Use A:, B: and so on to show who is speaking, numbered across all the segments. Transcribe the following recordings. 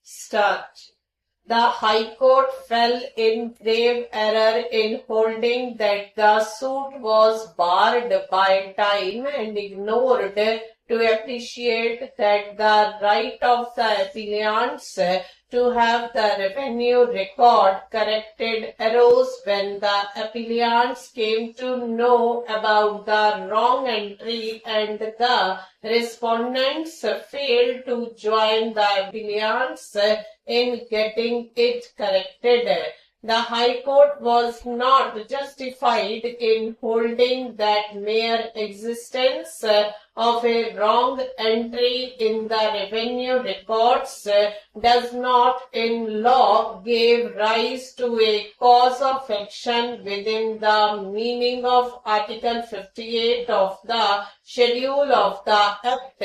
A: Start. The High Court fell in grave error in holding that the suit was barred by time and ignored to appreciate that the right of the appellants to have the revenue record corrected arose when the appellants came to know about the wrong entry and the respondents failed to join the appellants in getting it corrected. The High Court was not justified in holding that mere existence of a wrong entry in the revenue records does not in law give rise to a cause of action within the meaning of Article 58 of the Schedule of the Act.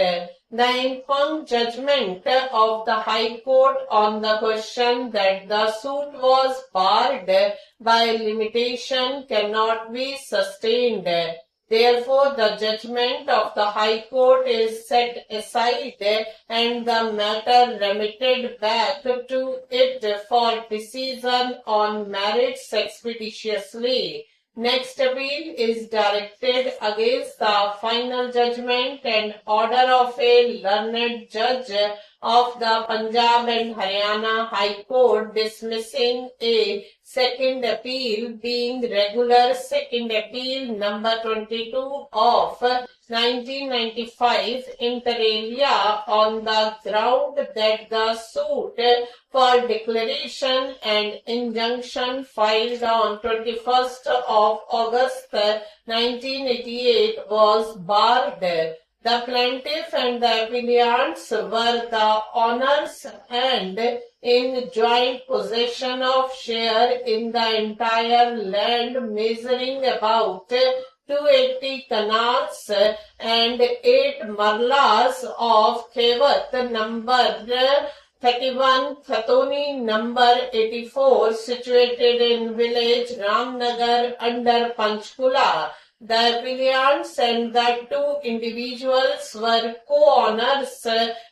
A: The informed judgment of the High Court on the question that the suit was barred by limitation cannot be sustained. Therefore, the judgment of the High Court is set aside and the matter remitted back to it for decision on merits expeditiously. Next appeal is directed against the final judgment and order of a learned judge of the Punjab and Haryana High Court dismissing a second appeal being regular second appeal number 22 of 1995 inter alia on the ground that the suit for declaration and injunction filed on 21st of August 1988 was barred. The plaintiff and the appellants were the owners and in joint possession of share in the entire land measuring about 280 canals and 8 marlas of Khevat number 31, Khatoni number 84, situated in village Ramnagar under Panchkula. The appellants and the two individuals were co-owners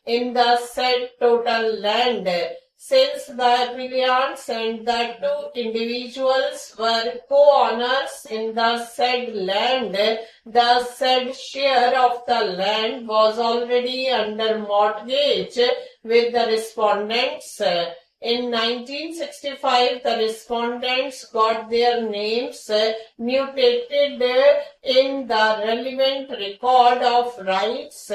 A: in the said total land. Since the appellants and the two individuals were co-owners in the said land, the said share of the land was already under mortgage with the respondents. In 1965, the respondents got their names mutated in the relevant record of rights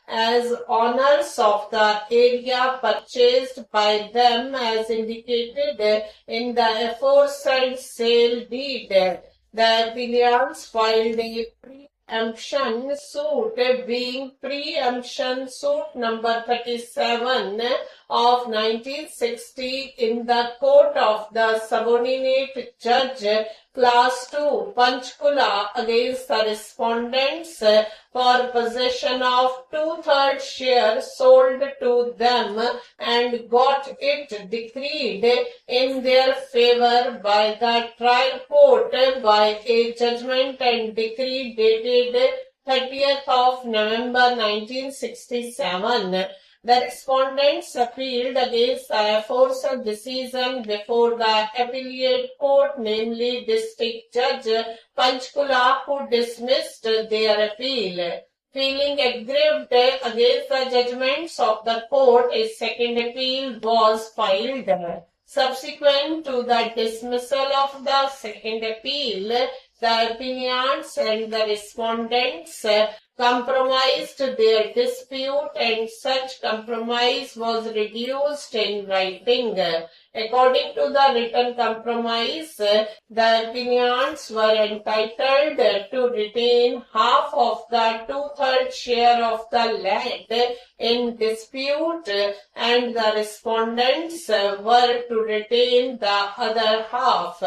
A: as owners of the area purchased by them as indicated in the aforesaid sale deed. The appellants filed a preemption suit being preemption suit number 37 of 1960 in the court of the subordinate judge class 2 Panchkula against the respondents for possession of 2/3 share sold to them and got it decreed in their favor by the trial court by a judgment and decree dated 30th of November 1967. The respondents appealed against the aforesaid decision before the appellate court, namely District Judge Panchkula, who dismissed their appeal. Feeling aggrieved against the judgments of the court, a second appeal was filed. Subsequent to the dismissal of the second appeal, the appellants and the respondents compromised their dispute and such compromise was reduced in writing. According to the written compromise, the appellants were entitled to retain half of the 2/3 share of the land in dispute and the respondents were to retain the other half.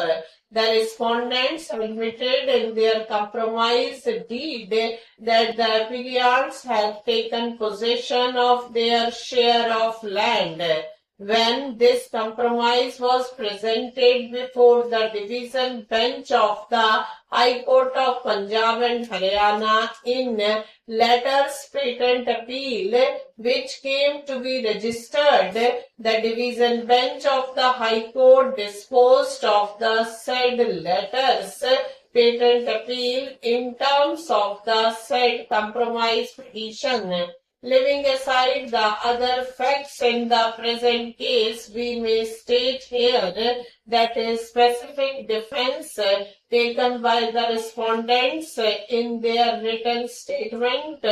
A: The respondents admitted in their compromise deed that the appellants had taken possession of their share of land. When this compromise was presented before the division bench of the High Court of Punjab and Haryana in letters patent appeal, which came to be registered, the division bench of the High Court disposed of the said letters patent appeal in terms of the said compromise petition. Leaving aside the other facts in the present case, we may state here that a specific defense taken by the respondents in their written statement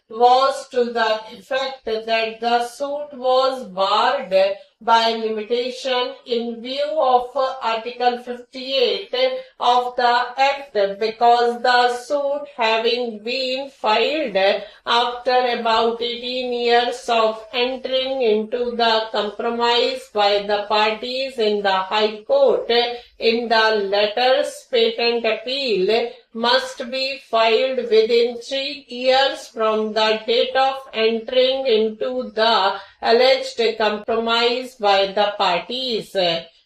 A: was to the effect that the suit was barred by limitation in view of Article 58 of the Act, because the suit having been filed after about 18 years of entering into the compromise by the parties in the High Court in the letters patent appeal must be filed within 3 years from the date of entering into the alleged compromise by the parties.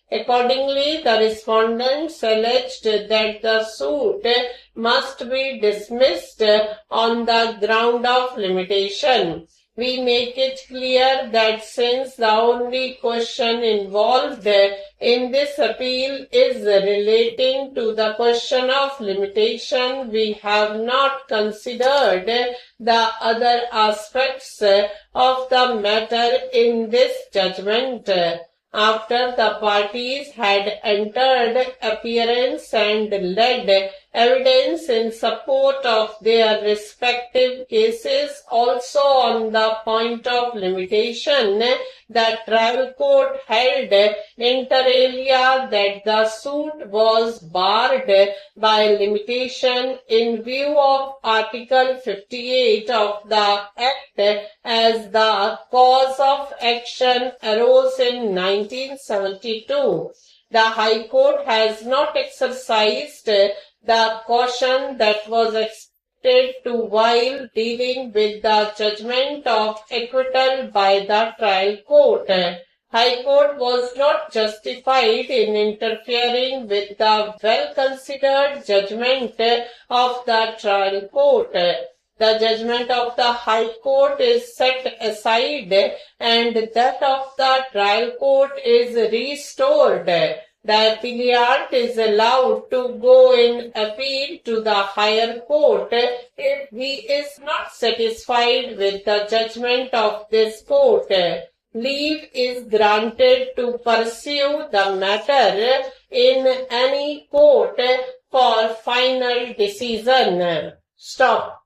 A: Accordingly, the respondents alleged that the suit must be dismissed on the ground of limitation. We make it clear that since the only question involved in this appeal is relating to the question of limitation, we have not considered the other aspects of the matter in this judgment. After the parties had entered appearance and led evidence in support of their respective cases, also on the point of limitation, the trial court held inter alia that the suit was barred by limitation in view of Article 58 of the Act, as the cause of action arose in 1972. The High Court has not exercised the caution that was expected to while dealing with the judgment of acquittal by the trial court. High Court was not justified in interfering with the well-considered judgment of the trial court. The judgment of the High Court is set aside and that of the trial court is restored. The appellant is allowed to go in appeal to the higher court if he is not satisfied with the judgment of this court. Leave is granted to pursue the matter in any court for final decision. Stop.